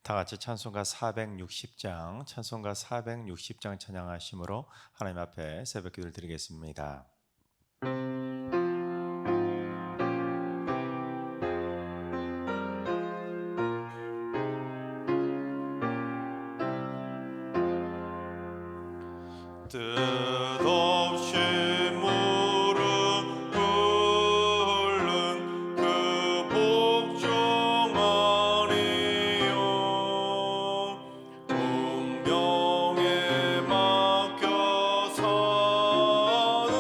다 같이 찬송가 460장, 찬송가 460장 찬양하심으로 하나님 앞에 새벽 기도를 드리겠습니다. 뜻없이 무릎 꿇는 그 복종아니요 운명에 맡겨 사는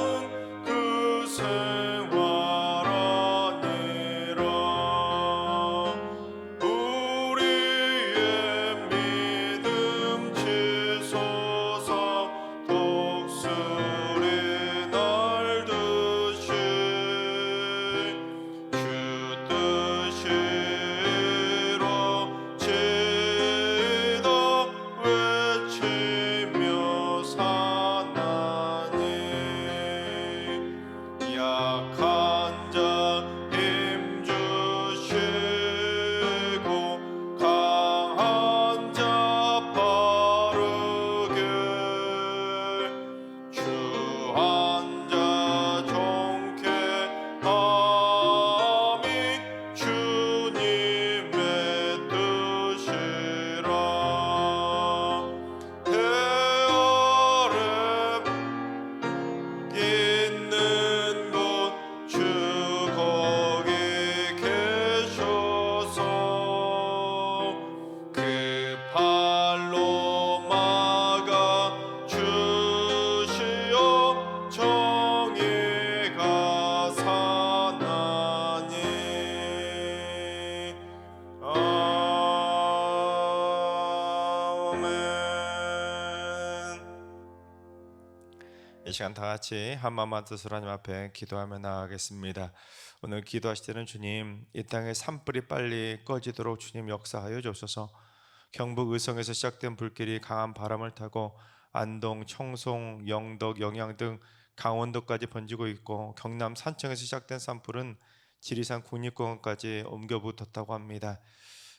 그 생활 아니라 우리의 믿음 치솟아 독수리 날듯이 주 뜻이 이루어지다 외치며 사나니 약한 자 힘 주시고 강한 자 바르게 주한 자 좋게 함이 주님의 뜻이라 해 아래 있는 곳 주 거기 계셔서 그 팔로 막아 주시어 정의가 사나니 아멘. 이 시간 다 같이 한마음만 뜻으로 하나님 앞에 기도하며 나아가겠습니다. 오늘 기도하실 때는 주님, 이 땅의 산불이 빨리 꺼지도록 주님 역사하여 주옵소서. 경북 의성에서 시작된 불길이 강한 바람을 타고 안동, 청송, 영덕, 영양 등 강원도까지 번지고 있고 경남 산청에서 시작된 산불은 지리산 국립공원까지 옮겨 붙었다고 합니다.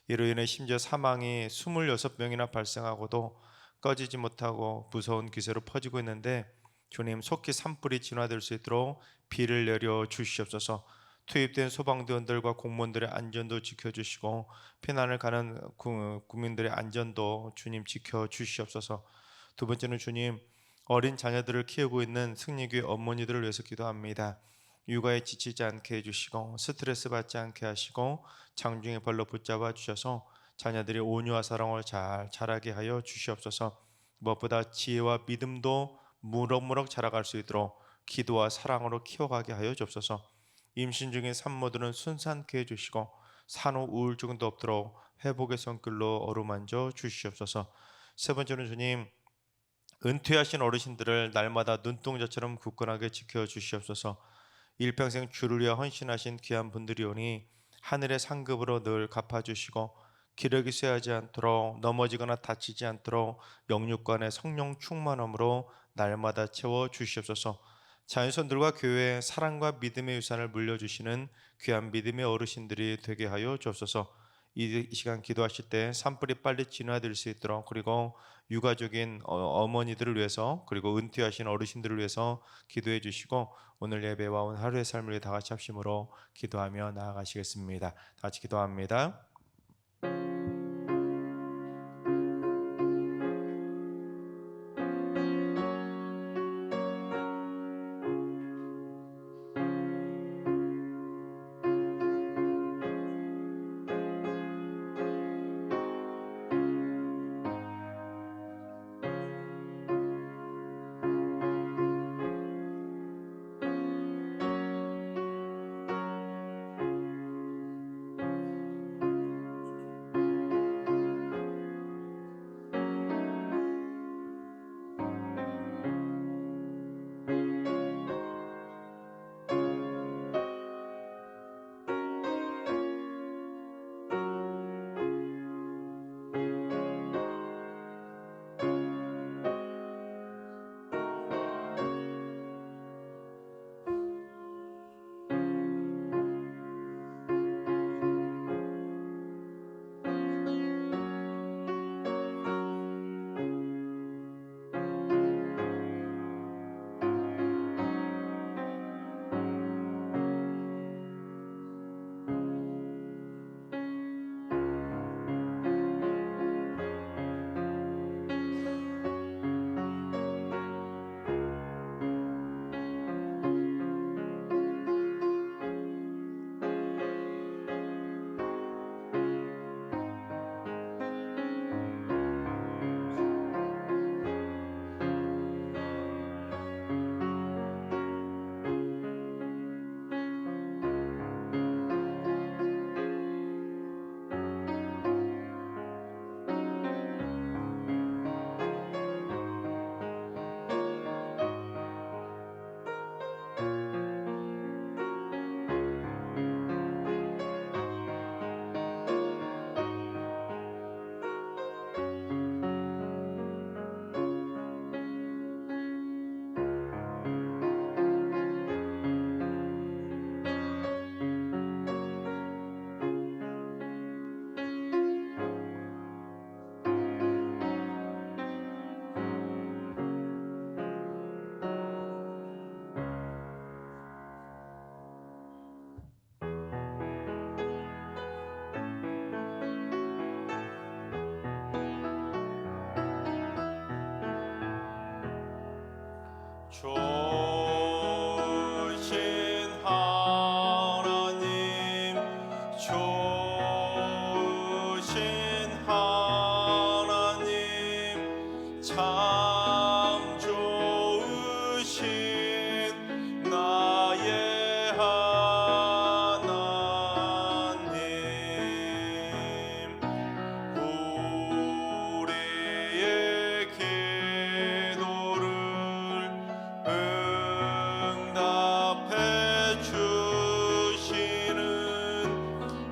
이로 인해 심지어 사망이 26명이나 발생하고도 꺼지지 못하고 무서운 기세로 퍼지고 있는데 주님, 속히 산불이 진화될 수 있도록 비를 내려 주시옵소서. 투입된 소방대원들과 공무원들의 안전도 지켜주시고 피난을 가는 국민들의 안전도 주님 지켜주시옵소서. 두 번째는 주님, 어린 자녀들을 키우고 있는 승리교회 어머니들을 위해서 기도합니다. 육아에 지치지 않게 해주시고 스트레스 받지 않게 하시고 장중에 발로 붙잡아 주셔서 자녀들이 온유와 사랑을 잘 자라게 하여 주시옵소서. 무엇보다 지혜와 믿음도 무럭무럭 자라갈 수 있도록 기도와 사랑으로 키워가게 하여 주옵소서. 임신 중인 산모들은 순산케 해주시고 산후 우울증도 없도록 회복의 손길로 어루만져 주시옵소서. 세 번째는 주님, 은퇴하신 어르신들을 날마다 눈동자처럼 굳건하게 지켜주시옵소서. 일평생 주를 위해 헌신하신 귀한 분들이 오니 하늘의 상급으로 늘 갚아주시고 기력이 쇠하지 않도록 넘어지거나 다치지 않도록 영육간의 성령 충만함으로 날마다 채워 주시옵소서. 자녀손들과 교회에 사랑과 믿음의 유산을 물려주시는 귀한 믿음의 어르신들이 되게 하여 주옵소서. 이 시간 기도하실 때 산불이 빨리 진화될 수 있도록, 그리고 유가족인 어머니들을 위해서, 그리고 은퇴하신 어르신들을 위해서 기도해 주시고 오늘 예배와 오늘 하루의 삶을 위해 다 같이 합심으로 기도하며 나아가시겠습니다. 다 같이 기도합니다.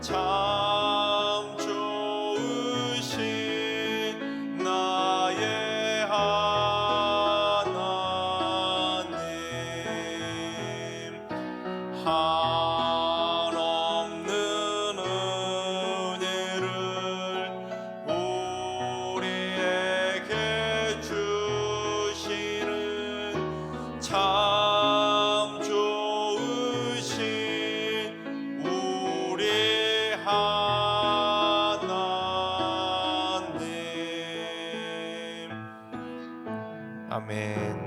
참 좋으신 나의 하나님, 한없는 은혜를 우리에게 주시는 참 좋으신 우리 하나님. 아멘.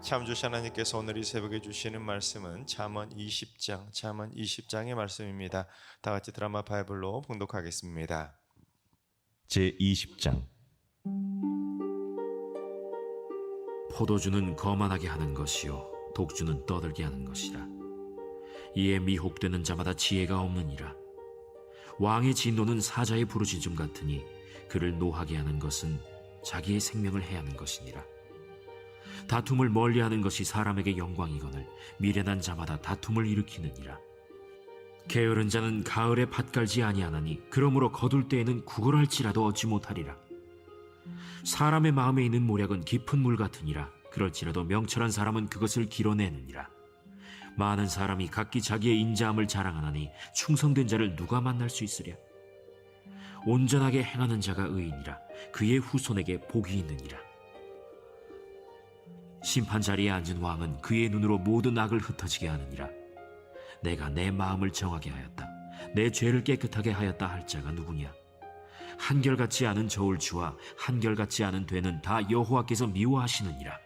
참 주신 하나님께서 오늘 이 새벽에 주시는 말씀은 잠언 20장의 말씀입니다. 다 같이 드라마 바이블로 봉독하겠습니다. 제20장. 포도주는 거만하게 하는 것이요 독주는 떠들게 하는 것이라. 이에 미혹되는 자마다 지혜가 없느니라. 왕의 진노는 사자의 부르짖음 같으니 그를 노하게 하는 것은 자기의 생명을 해하는 것이니라. 다툼을 멀리하는 것이 사람에게 영광이거늘 미련한 자마다 다툼을 일으키느니라. 게으른 자는 가을에 밭 갈지 아니하나니 그러므로 거둘 때에는 구걸할지라도 얻지 못하리라. 사람의 마음에 있는 모략은 깊은 물 같으니라. 그럴지라도 명철한 사람은 그것을 길어내느니라. 많은 사람이 각기 자기의 인자함을 자랑하나니 충성된 자를 누가 만날 수 있으랴. 온전하게 행하는 자가 의인이라. 그의 후손에게 복이 있느니라. 심판 자리에 앉은 왕은 그의 눈으로 모든 악을 흩어지게 하느니라. 내가 내 마음을 정하게 하였다. 내 죄를 깨끗하게 하였다 할 자가 누구냐. 한결같지 않은 저울추와 한결같지 않은 되는 다 여호와께서 미워하시느니라.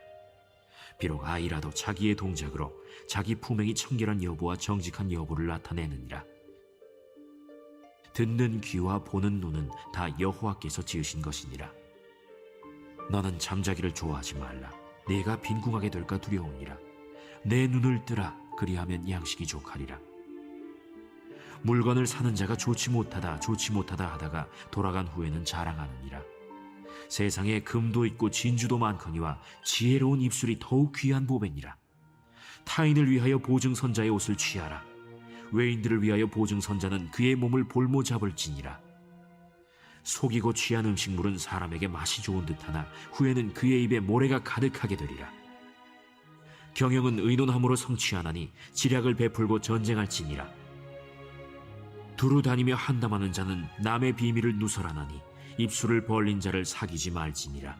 비록 아이라도 자기의 동작으로 자기 품행이 청결한 여부와 정직한 여부를 나타내느니라. 듣는 귀와 보는 눈은 다 여호와께서 지으신 것이니라. 너는 잠자기를 좋아하지 말라. 네가 빈궁하게 될까 두려우니라. 내 눈을 뜨라. 그리하면 양식이 족하리라. 물건을 사는 자가 좋지 못하다 하다가 돌아간 후에는 자랑하느니라. 세상에 금도 있고 진주도 많거니와 지혜로운 입술이 더욱 귀한 보배니라. 타인을 위하여 보증선자의 옷을 취하라. 외인들을 위하여 보증선자는 그의 몸을 볼모 잡을지니라. 속이고 취한 음식물은 사람에게 맛이 좋은 듯하나 후에는 그의 입에 모래가 가득하게 되리라. 경영은 의논함으로 성취하나니 지략을 베풀고 전쟁할지니라. 두루 다니며 한담하는 자는 남의 비밀을 누설하나니 입술을 벌린 자를 사귀지 말지니라.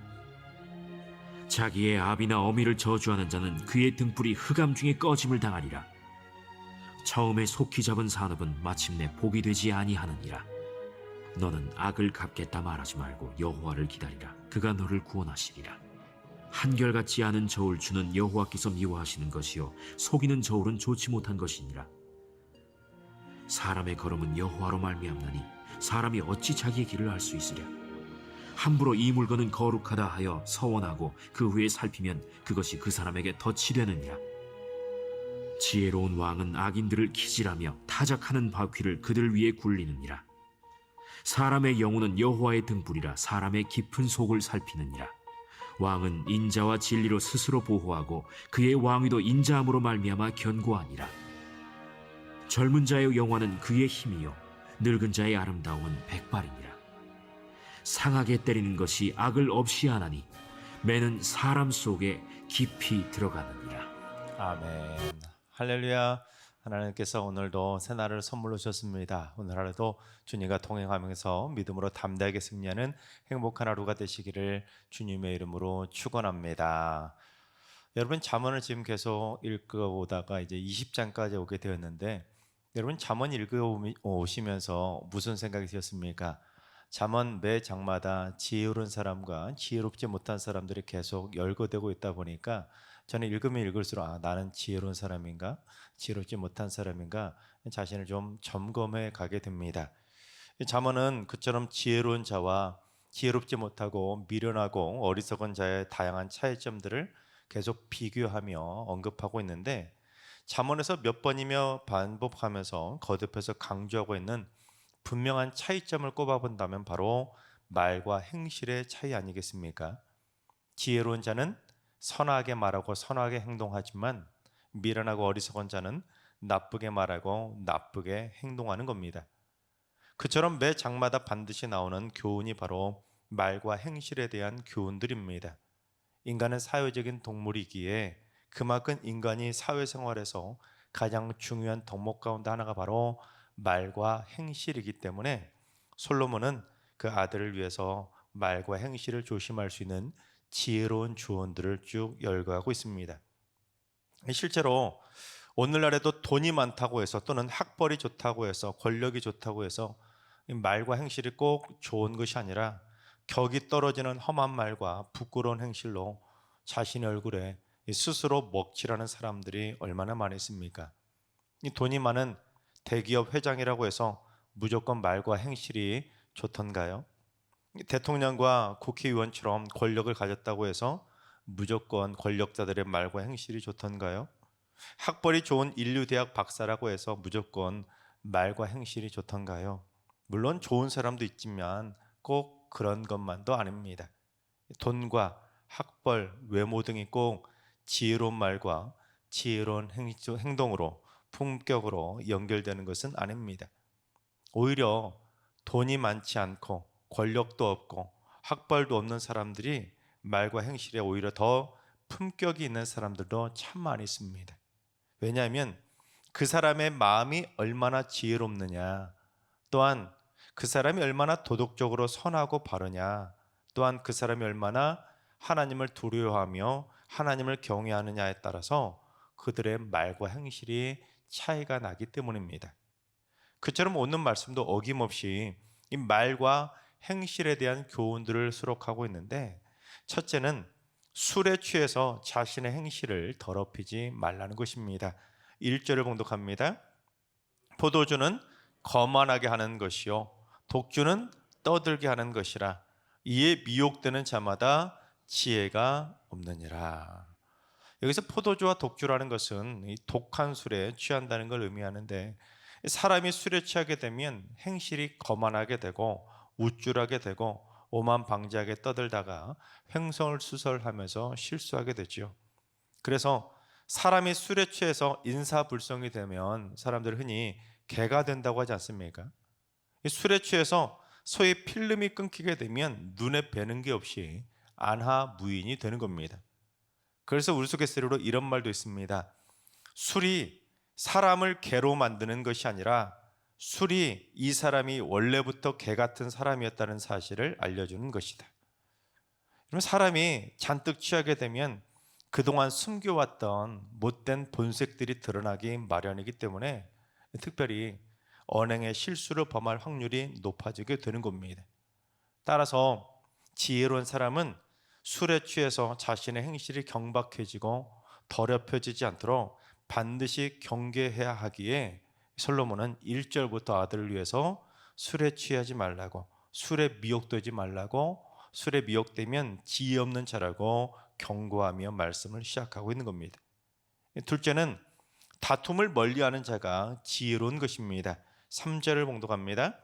자기의 아비나 어미를 저주하는 자는 그의 등불이 흑암 중에 꺼짐을 당하리라. 처음에 속히 잡은 산업은 마침내 복이 되지 아니하느니라. 너는 악을 갚겠다 말하지 말고 여호와를 기다리라. 그가 너를 구원하시리라. 한결같지 않은 저울추는 여호와께서 미워하시는 것이요 속이는 저울은 좋지 못한 것이니라. 사람의 걸음은 여호와로 말미암나니 사람이 어찌 자기의 길을 알 수 있으랴. 함부로 이 물건은 거룩하다 하여 서원하고 그 후에 살피면 그것이 그 사람에게 덫이 되느니라. 지혜로운 왕은 악인들을 기질하며 타작하는 바퀴를 그들 위에 굴리느니라. 사람의 영혼은 여호와의 등불이라. 사람의 깊은 속을 살피느니라. 왕은 인자와 진리로 스스로 보호하고 그의 왕위도 인자함으로 말미암아 견고하니라. 젊은 자의 영화는 그의 힘이요 늙은 자의 아름다움은 백발이니라. 상하게 때리는 것이 악을 없이 하나니 매는 사람 속에 깊이 들어가느니라. 아멘. 할렐루야. 하나님께서 오늘도 새날을 선물로 주셨습니다. 오늘 하루도 주님과 동행하면서 믿음으로 담대하게 승리하는 행복한 하루가 되시기를 주님의 이름으로 축원합니다. 여러분, 잠언을 지금 계속 읽어보다가 이제 20장까지 오게 되었는데, 여러분 잠언 읽어오시면서 무슨 생각이 드셨습니까? 잠언 매 장마다 지혜로운 사람과 지혜롭지 못한 사람들이 계속 열거되고 있다 보니까 저는 읽으면 읽을수록 나는 지혜로운 사람인가 지혜롭지 못한 사람인가 자신을 좀 점검해 가게 됩니다. 잠언은 그처럼 지혜로운 자와 지혜롭지 못하고 미련하고 어리석은 자의 다양한 차이점들을 계속 비교하며 언급하고 있는데, 잠언에서 몇 번이며 반복하면서 거듭해서 강조하고 있는 분명한 차이점을 꼽아본다면 바로 말과 행실의 차이 아니겠습니까? 지혜로운 자는 선하게 말하고 선하게 행동하지만 미련하고 어리석은 자는 나쁘게 말하고 나쁘게 행동하는 겁니다. 그처럼 매 장마다 반드시 나오는 교훈이 바로 말과 행실에 대한 교훈들입니다. 인간은 사회적인 동물이기에 그만큼 인간이 사회생활에서 가장 중요한 덕목 가운데 하나가 바로 말과 행실이기 때문에 솔로몬은 그 아들을 위해서 말과 행실을 조심할 수 있는 지혜로운 조언들을 쭉 열거하고 있습니다. 실제로 오늘날에도 돈이 많다고 해서 또는 학벌이 좋다고 해서 권력이 좋다고 해서 이 말과 행실이 꼭 좋은 것이 아니라 격이 떨어지는 험한 말과 부끄러운 행실로 자신의 얼굴에 스스로 먹칠하는 사람들이 얼마나 많이 있습니까? 이 돈이 많은 대기업 회장이라고 해서 무조건 말과 행실이 좋던가요? 대통령과 국회의원처럼 권력을 가졌다고 해서 무조건 권력자들의 말과 행실이 좋던가요? 학벌이 좋은 인류대학 박사라고 해서 무조건 말과 행실이 좋던가요? 물론 좋은 사람도 있지만 꼭 그런 것만도 아닙니다. 돈과 학벌, 외모 등이 꼭 지혜로운 말과 지혜로운 행동으로 품격으로 연결되는 것은 아닙니다. 오히려 돈이 많지 않고 권력도 없고 학벌도 없는 사람들이 말과 행실에 오히려 더 품격이 있는 사람들도 참 많이 있습니다. 왜냐하면 그 사람의 마음이 얼마나 지혜롭느냐, 또한 그 사람이 얼마나 도덕적으로 선하고 바르냐, 또한 그 사람이 얼마나 하나님을 두려워하며 하나님을 경외하느냐에 따라서 그들의 말과 행실이 차이가 나기 때문입니다. 그처럼 오늘 말씀도 어김없이 이 말과 행실에 대한 교훈들을 수록하고 있는데, 첫째는 술에 취해서 자신의 행실을 더럽히지 말라는 것입니다. 1절을 봉독합니다. 포도주는 거만하게 하는 것이요 독주는 떠들게 하는 것이라. 이에 미혹되는 자마다 지혜가 없느니라. 여기서 포도주와 독주라는 것은 이 독한 술에 취한다는 걸 의미하는데, 사람이 술에 취하게 되면 행실이 거만하게 되고 우쭐하게 되고 오만방지하게 떠들다가 횡설수설하면서 실수하게 되죠. 그래서 사람이 술에 취해서 인사불성이 되면 사람들 흔히 개가 된다고 하지 않습니까? 이 술에 취해서 소위 필름이 끊기게 되면 눈에 뵈는 게 없이 안하무인이 되는 겁니다. 그래서 우스갯소리로 이런 말도 있습니다. 술이 사람을 개로 만드는 것이 아니라 술이 이 사람이 원래부터 개 같은 사람이었다는 사실을 알려주는 것이다. 그럼 사람이 잔뜩 취하게 되면 그동안 숨겨왔던 못된 본색들이 드러나기 마련이기 때문에 특별히 언행의 실수를 범할 확률이 높아지게 되는 겁니다. 따라서 지혜로운 사람은 술에 취해서 자신의 행실이 경박해지고 더럽혀지지 않도록 반드시 경계해야 하기에 솔로몬은 1절부터 아들을 위해서 술에 취하지 말라고, 술에 미혹되지 말라고, 술에 미혹되면 지혜 없는 자라고 경고하며 말씀을 시작하고 있는 겁니다. 둘째는 다툼을 멀리하는 자가 지혜로운 것입니다. 3절을 봉독합니다.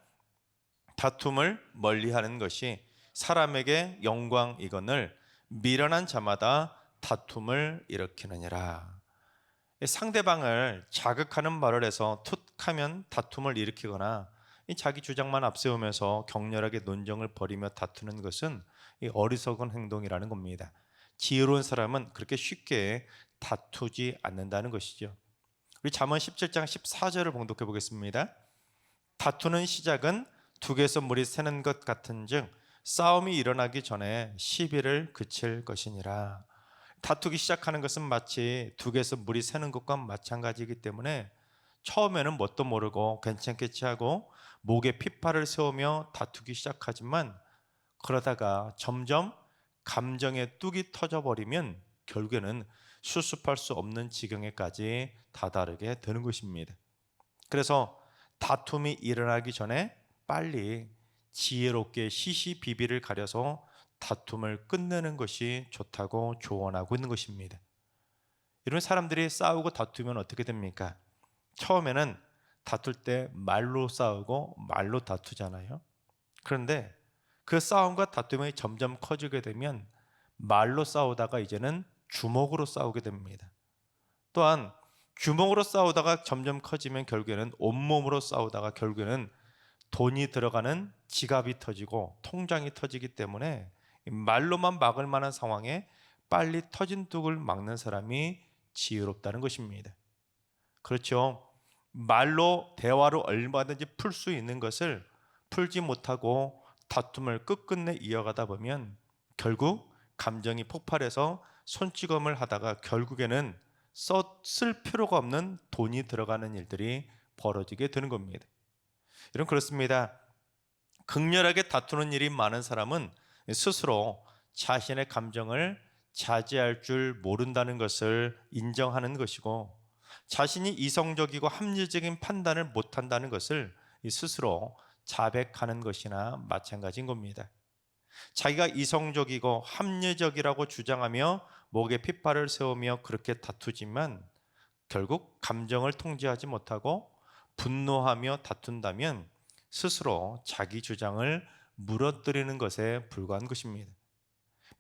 다툼을 멀리하는 것이 사람에게 영광이거늘 미련한 자마다 다툼을 일으키느니라. 상대방을 자극하는 말을 해서 툭하면 다툼을 일으키거나 자기 주장만 앞세우면서 격렬하게 논쟁을 벌이며 다투는 것은 어리석은 행동이라는 겁니다. 지혜로운 사람은 그렇게 쉽게 다투지 않는다는 것이죠. 우리 잠언 17장 14절을 봉독해 보겠습니다. 다투는 시작은 둑에서 물이 새는 것 같은즉 싸움이 일어나기 전에 시비를 그칠 것이니라. 다투기 시작하는 것은 마치 둑에서 물이 새는 것과 마찬가지이기 때문에 처음에는 뭣도 모르고 괜찮겠지 하고 목에 핏발을 세우며 다투기 시작하지만 그러다가 점점 감정의 뚝이 터져버리면 결국에는 수습할 수 없는 지경에까지 다다르게 되는 것입니다. 그래서 다툼이 일어나기 전에 빨리 지혜롭게 시시비비를 가려서 다툼을 끝내는 것이 좋다고 조언하고 있는 것입니다. 이런 사람들이 싸우고 다투면 어떻게 됩니까? 처음에는 다툴 때 말로 싸우고 말로 다투잖아요. 그런데 그 싸움과 다툼이 점점 커지게 되면 말로 싸우다가 이제는 주먹으로 싸우게 됩니다. 또한 규모로 싸우다가 점점 커지면 결국에는 온몸으로 싸우다가 결국에는 돈이 들어가는 지갑이 터지고 통장이 터지기 때문에 말로만 막을 만한 상황에 빨리 터진 뚝을 막는 사람이 지혜롭다는 것입니다. 그렇죠. 말로 대화로 얼마든지 풀 수 있는 것을 풀지 못하고 다툼을 끝끝내 이어가다 보면 결국 감정이 폭발해서 손찌검을 하다가 결국에는 쓸 필요가 없는 돈이 들어가는 일들이 벌어지게 되는 겁니다. 여러분, 그렇습니다. 극렬하게 다투는 일이 많은 사람은 스스로 자신의 감정을 자제할 줄 모른다는 것을 인정하는 것이고, 자신이 이성적이고 합리적인 판단을 못한다는 것을 스스로 자백하는 것이나 마찬가지인 겁니다. 자기가 이성적이고 합리적이라고 주장하며 목에 핏발을 세우며 그렇게 다투지만 결국 감정을 통제하지 못하고 분노하며 다툰다면 스스로 자기 주장을 무너뜨리는 것에 불과한 것입니다.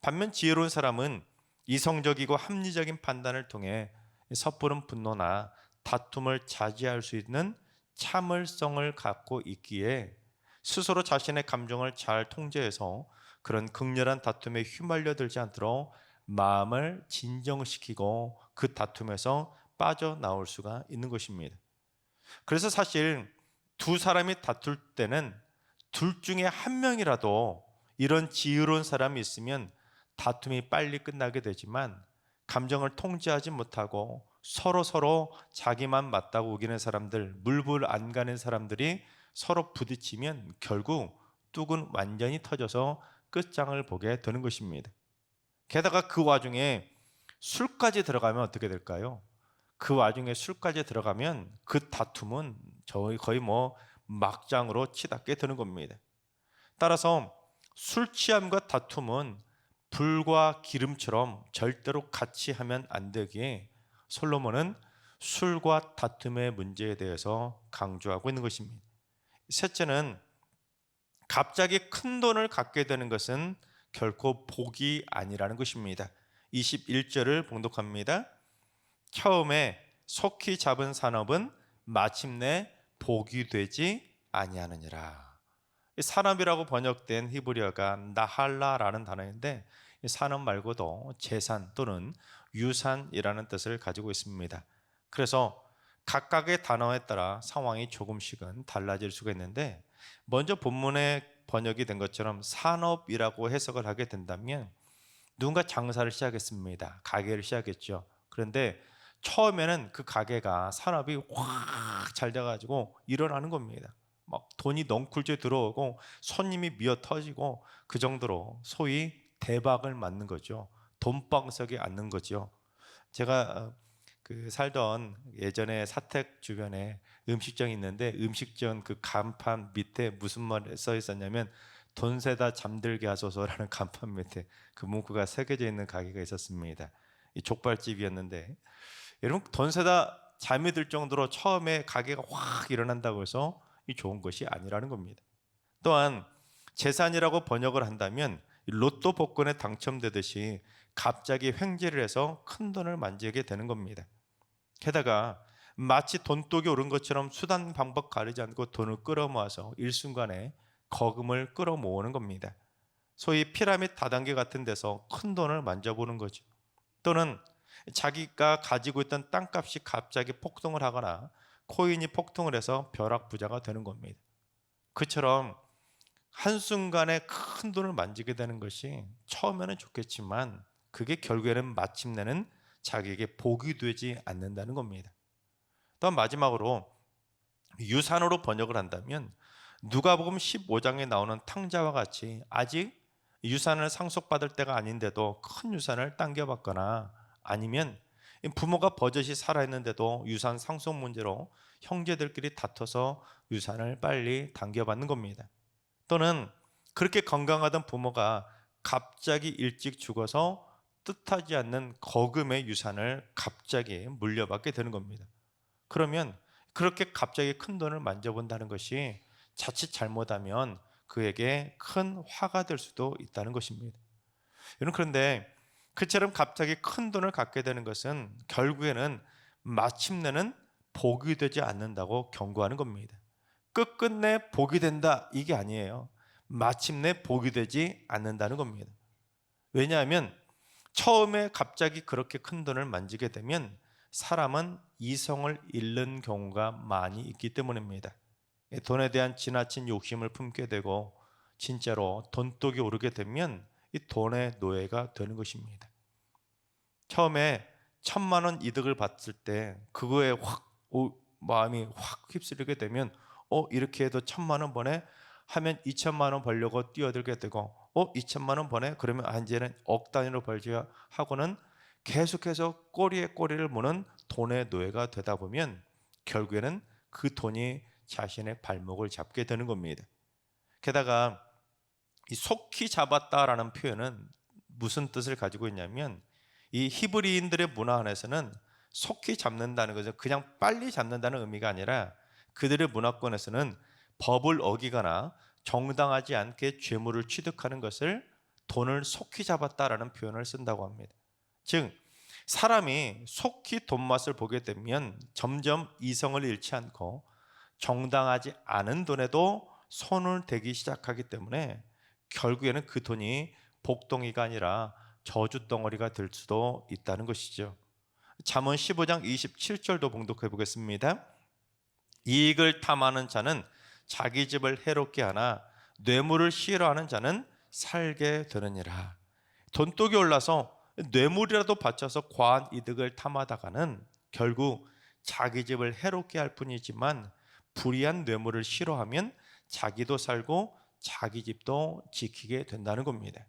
반면 지혜로운 사람은 이성적이고 합리적인 판단을 통해 섣부른 분노나 다툼을 자제할 수 있는 참을성을 갖고 있기에 스스로 자신의 감정을 잘 통제해서 그런 극렬한 다툼에 휘말려들지 않도록 마음을 진정시키고 그 다툼에서 빠져나올 수가 있는 것입니다. 그래서 사실 두 사람이 다툴 때는 둘 중에 한 명이라도 이런 지혜로운 사람이 있으면 다툼이 빨리 끝나게 되지만, 감정을 통제하지 못하고 서로 자기만 맞다고 우기는 사람들, 물불 안 가는 사람들이 서로 부딪히면 결국 뚝은 완전히 터져서 끝장을 보게 되는 것입니다. 게다가 그 와중에 술까지 들어가면 어떻게 될까요? 그 와중에 술까지 들어가면 그 다툼은 거의 막장으로 치닫게 되는 겁니다. 따라서 술 취함과 다툼은 불과 기름처럼 절대로 같이 하면 안 되기에 솔로몬은 술과 다툼의 문제에 대해서 강조하고 있는 것입니다. 셋째는 갑자기 큰 돈을 갖게 되는 것은 결코 복이 아니라는 것입니다. 21절을 봉독합니다. 처음에 속히 잡은 산업은 마침내 복이 되지 아니하느니라. 산업이라고 번역된 히브리어가 나할라라는 단어인데, 산업 말고도 재산 또는 유산이라는 뜻을 가지고 있습니다. 그래서 각각의 단어에 따라 상황이 조금씩은 달라질 수가 있는데, 먼저 본문에 번역이 된 것처럼 산업이라고 해석을 하게 된다면 누군가 장사를 시작했습니다. 가게를 시작했죠. 그런데 처음에는 그 가게가 산업이 확 잘 돼가지고 일어나는 겁니다. 막 돈이 넝쿨째 들어오고 손님이 미어 터지고 그 정도로 소위 대박을 맞는 거죠. 돈방석에 앉는 거죠. 제가 살던 예전에 사택 주변에 음식점이 있는데, 음식점 그 간판 밑에 무슨 말이 써 있었냐면 돈 세다 잠들게 하소서라는 간판 밑에 그 문구가 새겨져 있는 가게가 있었습니다. 이 족발집이었는데, 여러분, 돈 세다 잠이 들 정도로 처음에 가게가 확 일어난다고 해서 이 좋은 것이 아니라는 겁니다. 또한 재산이라고 번역을 한다면 로또 복권에 당첨되듯이 갑자기 횡재를 해서 큰 돈을 만지게 되는 겁니다. 게다가 마치 돈독이 오른 것처럼 수단 방법 가리지 않고 돈을 끌어모아서 일순간에 거금을 끌어모으는 겁니다. 소위 피라미드 다단계 같은 데서 큰 돈을 만져보는 거죠. 또는 자기가 가지고 있던 땅값이 갑자기 폭등을 하거나 코인이 폭등을 해서 벼락부자가 되는 겁니다. 그처럼 한순간에 큰 돈을 만지게 되는 것이 처음에는 좋겠지만 그게 결국에는 마침내는 자기에게 복이 되지 않는다는 겁니다. 또 마지막으로 유산으로 번역을 한다면 누가복음 15장에 나오는 탕자와 같이 아직 유산을 상속받을 때가 아닌데도 큰 유산을 당겨받거나, 아니면 부모가 버젓이 살아있는데도 유산 상속 문제로 형제들끼리 다퉈서 유산을 빨리 당겨받는 겁니다. 또는 그렇게 건강하던 부모가 갑자기 일찍 죽어서 뜻하지 않는 거금의 유산을 갑자기 물려받게 되는 겁니다. 그러면 그렇게 갑자기 큰 돈을 만져본다는 것이 자칫 잘못하면 그에게 큰 화가 될 수도 있다는 것입니다. 여러분, 그런데 그처럼 갑자기 큰 돈을 갖게 되는 것은 결국에는 마침내는 복이 되지 않는다고 경고하는 겁니다. 끝끝내 복이 된다 이게 아니에요. 마침내 복이 되지 않는다는 겁니다. 왜냐하면 처음에 갑자기 그렇게 큰 돈을 만지게 되면 사람은 이성을 잃는 경우가 많이 있기 때문입니다. 돈에 대한 지나친 욕심을 품게 되고 진짜로 돈독이 오르게 되면 이 돈의 노예가 되는 것입니다. 처음에 1,000만 원 이득을 봤을 때 그거에 마음이 확 휩쓸리게 되면 이렇게 해도 1,000만 원 버네 하면 2,000만 원 벌려고 뛰어들게 되고 2,000만 원 버네 그러면 이제는 억 단위로 벌자 하고는 계속해서 꼬리에 꼬리를 무는 돈의 노예가 되다 보면 결국에는 그 돈이 자신의 발목을 잡게 되는 겁니다. 게다가 이 속히 잡았다라는 표현은 무슨 뜻을 가지고 있냐면 이 히브리인들의 문화 안에서는 속히 잡는다는 것은 그냥 빨리 잡는다는 의미가 아니라 그들의 문화권에서는 법을 어기거나 정당하지 않게 죄물을 취득하는 것을 돈을 속히 잡았다라는 표현을 쓴다고 합니다. 즉 사람이 속히 돈 맛을 보게 되면 점점 이성을 잃지 않고 정당하지 않은 돈에도 손을 대기 시작하기 때문에 결국에는 그 돈이 복덩이가 아니라 저주덩어리가 될 수도 있다는 것이죠. 잠언 15장 27절도 봉독해 보겠습니다. 이익을 탐하는 자는 자기 집을 해롭게 하나 뇌물을 싫어하는 자는 살게 되느니라. 돈독이 올라서 뇌물이라도 바쳐서 과한 이득을 탐하다가는 결국 자기 집을 해롭게 할 뿐이지만 불의한 뇌물을 싫어하면 자기도 살고 자기 집도 지키게 된다는 겁니다.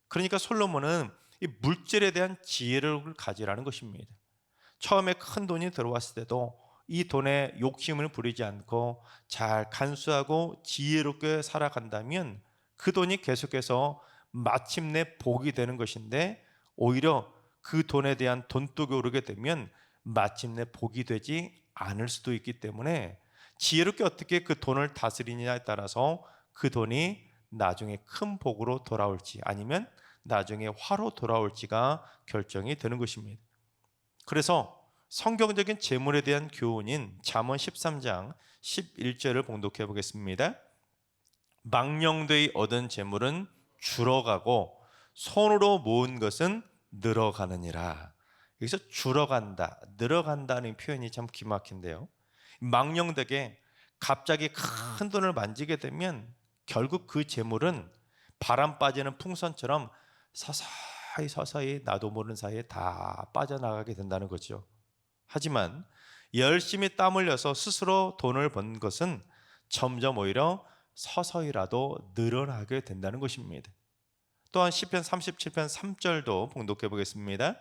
그러니까 솔로몬은 이 물질에 대한 지혜를 가지라는 것입니다. 처음에 큰 돈이 들어왔을 때도 이 돈에 욕심을 부리지 않고 잘 간수하고 지혜롭게 살아간다면 그 돈이 계속해서 마침내 복이 되는 것인데 오히려 그 돈에 대한 돈독이 오르게 되면 마침내 복이 되지 않을 수도 있기 때문에 지혜롭게 어떻게 그 돈을 다스리느냐에 따라서 그 돈이 나중에 큰 복으로 돌아올지 아니면 나중에 화로 돌아올지가 결정이 되는 것입니다. 그래서 성경적인 재물에 대한 교훈인 잠언 13장 11절을 봉독해 보겠습니다. 망령되이 얻은 재물은 줄어가고 손으로 모은 것은 늘어가느니라. 여기서 줄어간다, 늘어간다는 표현이 참 기막힌데요. 망령되게 갑자기 큰 돈을 만지게 되면 결국 그 재물은 바람 빠지는 풍선처럼 서서히 나도 모르는 사이에 다 빠져나가게 된다는 거죠. 하지만 열심히 땀 흘려서 스스로 돈을 번 것은 점점 오히려 서서히라도 늘어나게 된다는 것입니다. 또한 시편 37편 3절도 봉독해 보겠습니다.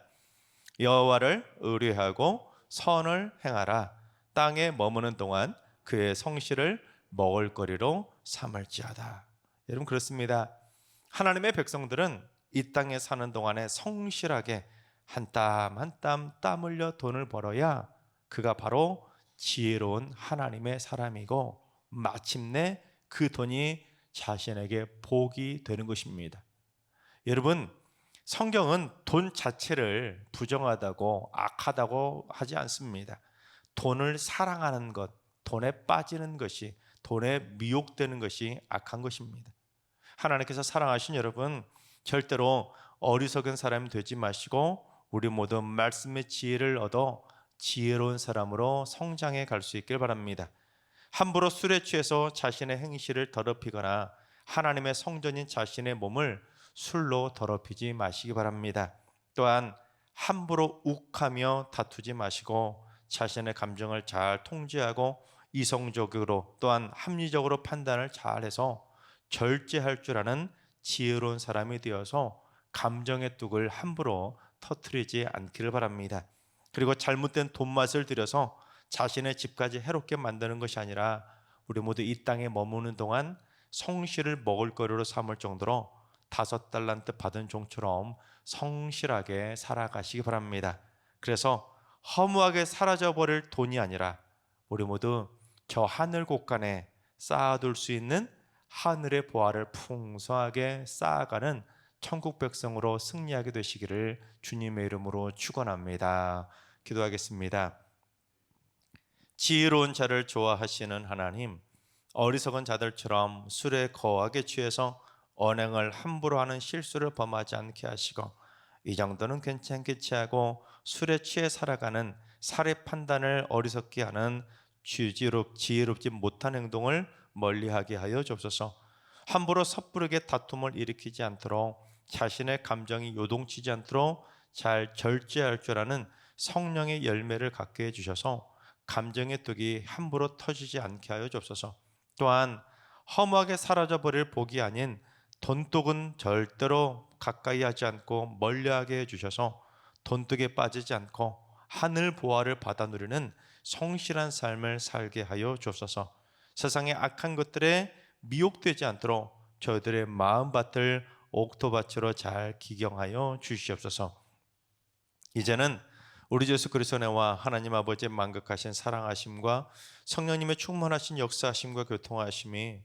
여호와를 의뢰하고 선을 행하라. 땅에 머무는 동안 그의 성실을 먹을거리로 삼을지어다. 여러분 그렇습니다. 하나님의 백성들은 이 땅에 사는 동안에 성실하게 한 땀 한 땀 흘려 돈을 벌어야 그가 바로 지혜로운 하나님의 사람이고 마침내 그 돈이 자신에게 복이 되는 것입니다. 여러분 성경은 돈 자체를 부정하다고 악하다고 하지 않습니다. 돈을 사랑하는 것, 돈에 빠지는 것이, 돈에 미혹되는 것이 악한 것입니다. 하나님께서 사랑하신 여러분, 절대로 어리석은 사람이 되지 마시고 우리 모두 말씀의 지혜를 얻어 지혜로운 사람으로 성장해 갈 수 있길 바랍니다. 함부로 술에 취해서 자신의 행실을 더럽히거나 하나님의 성전인 자신의 몸을 술로 더럽히지 마시기 바랍니다. 또한 함부로 욱하며 다투지 마시고 자신의 감정을 잘 통제하고 이성적으로 또한 합리적으로 판단을 잘해서 절제할 줄 아는 지혜로운 사람이 되어서 감정의 뚝을 함부로 터뜨리지 않기를 바랍니다. 그리고 잘못된 돈맛을 들여서 자신의 집까지 해롭게 만드는 것이 아니라 우리 모두 이 땅에 머무는 동안 성실을 먹을거리로 삼을 정도로 5달란트 받은 종처럼 성실하게 살아가시기 바랍니다. 그래서 허무하게 사라져버릴 돈이 아니라 우리 모두 저 하늘 곳간에 쌓아둘 수 있는 하늘의 보화를 풍성하게 쌓아가는 천국 백성으로 승리하게 되시기를 주님의 이름으로 축원합니다. 기도하겠습니다. 지혜로운 자를 좋아하시는 하나님, 어리석은 자들처럼 술에 거하게 취해서 언행을 함부로 하는 실수를 범하지 않게 하시고, 이 정도는 괜찮게 취하고 술에 취해 살아가는 사례 판단을 어리석게 하는 지혜롭지 못한 행동을 멀리하게 하여 주옵소서. 함부로 섣부르게 다툼을 일으키지 않도록, 자신의 감정이 요동치지 않도록 잘 절제할 줄 아는 성령의 열매를 갖게 해주셔서 감정의 뚝이 함부로 터지지 않게 하여 주옵소서. 또한 허무하게 사라져버릴 복이 아닌 돈독은 절대로 가까이 하지 않고 멀리하게 해주셔서 돈독에 빠지지 않고 하늘 보화를 받아 누리는 성실한 삶을 살게 하여 주옵소서. 세상의 악한 것들에 미혹되지 않도록 저희들의 마음밭을 옥토밭으로 잘 기경하여 주시옵소서. 이제는 우리 주 예수 그리스도의 은혜와 하나님 아버지의 만극하신 사랑하심과 성령님의 충만하신 역사하심과 교통하심이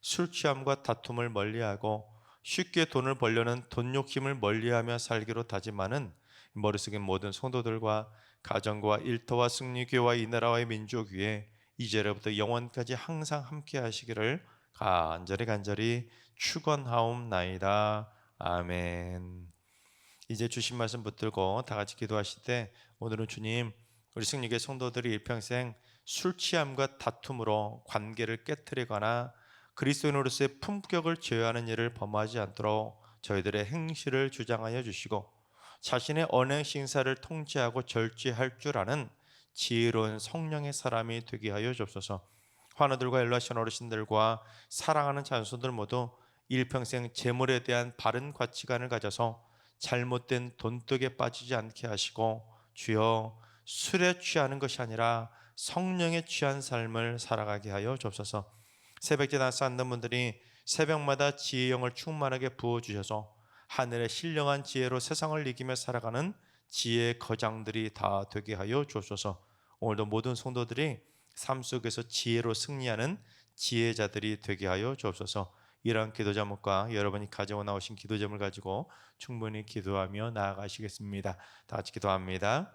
술 취함과 다툼을 멀리하고 쉽게 돈을 벌려는 돈 욕심을 멀리하며 살기로 다짐하는 머릿속의 모든 성도들과 가정과 일터와 승리교와 이 나라와의 민족 위에 이제로부터 영원까지 항상 함께 하시기를 간절히 축원하옵나이다. 아멘. 이제 주신 말씀 붙들고 다 같이 기도하실 때, 오늘은 주님, 우리 승리교회 성도들이 일평생 술 취함과 다툼으로 관계를 깨뜨리거나 그리스도인으로서의 품격을 제어하는 일을 범하지 않도록 저희들의 행실을 주장하여 주시고, 자신의 언행 신사를 통제하고 절제할 줄 아는 지혜로운 성령의 사람이 되게 하여 주옵소서. 환우들과 연로하신 어르신들과 사랑하는 자손들 모두 일평생 재물에 대한 바른 가치관을 가져서 잘못된 돈독에 빠지지 않게 하시고, 주여 술에 취하는 것이 아니라 성령에 취한 삶을 살아가게 하여 주옵소서. 새벽제단 쌓는 분들이 새벽마다 지혜의 영을 충만하게 부어주셔서 하늘의 신령한 지혜로 세상을 이기며 살아가는 지혜의 거장들이 다 되게 하여 주옵소서. 오늘도 모든 성도들이 삶 속에서 지혜로 승리하는 지혜자들이 되게 하여 주옵소서. 이러한 기도 제목과 여러분이 가지고 나오신 기도 제목을 가지고 충분히 기도하며 나아가시겠습니다. 다 같이 기도합니다.